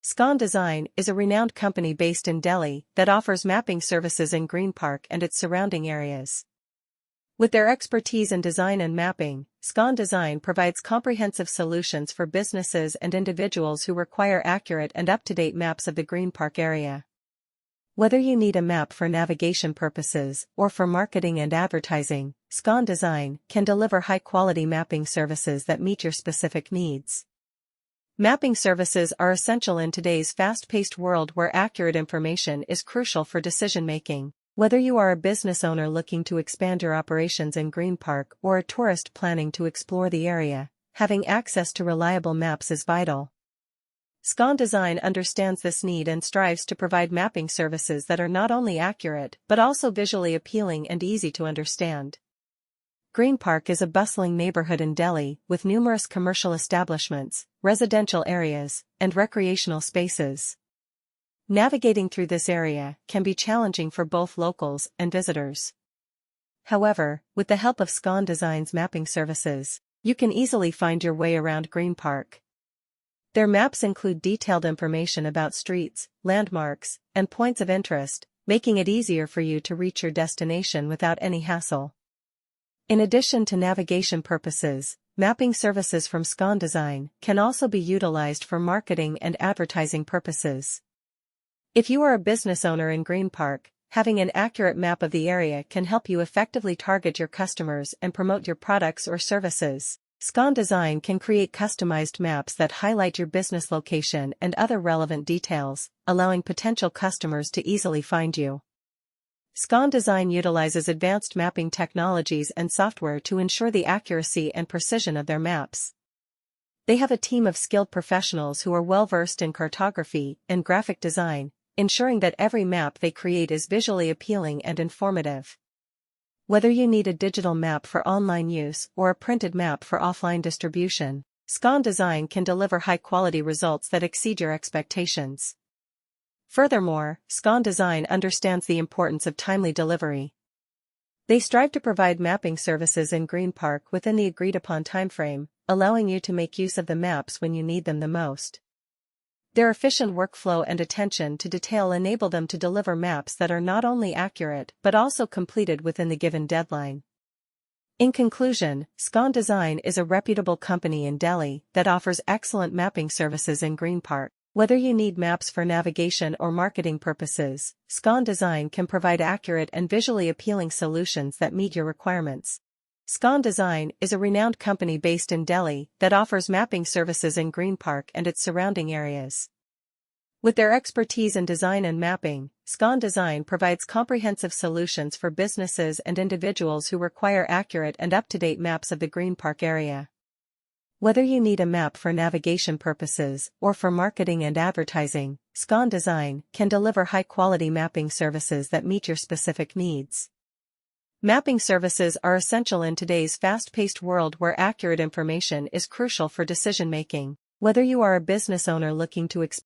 Scon Design is a renowned company based in Delhi that offers mapping services in Greenpark and its surrounding areas. With their expertise in design and mapping, Scon Design provides comprehensive solutions for businesses and individuals who require accurate and up-to-date maps of the Greenpark area. Whether you need a map for navigation purposes or for marketing and advertising, Scon Design can deliver high-quality mapping services that meet your specific needs. Mapping services are essential in today's fast-paced world where accurate information is crucial for decision-making. Whether you are a business owner looking to expand your operations in Greenpark or a tourist planning to explore the area, having access to reliable maps is vital. Scon Design understands this need and strives to provide mapping services that are not only accurate but also visually appealing and easy to understand. Greenpark is a bustling neighborhood in Delhi with numerous commercial establishments, residential areas, and recreational spaces. Navigating through this area can be challenging for both locals and visitors. However, with the help of Scon Design's mapping services, you can easily find your way around Greenpark. Their maps include detailed information about streets, landmarks, and points of interest, making it easier for you to reach your destination without any hassle. In addition to navigation purposes, mapping services from Scon Design can also be utilized for marketing and advertising purposes. If you are a business owner in Greenpark, having an accurate map of the area can help you effectively target your customers and promote your products or services. Scon Design can create customized maps that highlight your business location and other relevant details, allowing potential customers to easily find you. Scon Design utilizes advanced mapping technologies and software to ensure the accuracy and precision of their maps. They have a team of skilled professionals who are well-versed in cartography and graphic design, ensuring that every map they create is visually appealing and informative. Whether you need a digital map for online use or a printed map for offline distribution, Scon Design can deliver high-quality results that exceed your expectations. Furthermore, Scon Design understands the importance of timely delivery. They strive to provide mapping services in Greenpark within the agreed-upon timeframe, allowing you to make use of the maps when you need them the most. Their efficient workflow and attention to detail enable them to deliver maps that are not only accurate but also completed within the given deadline. In conclusion, Scon Design is a reputable company in Delhi that offers excellent mapping services in Greenpark. Whether you need maps for navigation or marketing purposes, Scon Design can provide accurate and visually appealing solutions that meet your requirements. Scon Design is a renowned company based in Delhi that offers mapping services in Greenpark and its surrounding areas. With their expertise in design and mapping, Scon Design provides comprehensive solutions for businesses and individuals who require accurate and up-to-date maps of the Greenpark area. Whether you need a map for navigation purposes or for marketing and advertising, Scon Design can deliver high-quality mapping services that meet your specific needs. Mapping services are essential in today's fast-paced world where accurate information is crucial for decision-making. Whether you are a business owner looking to expand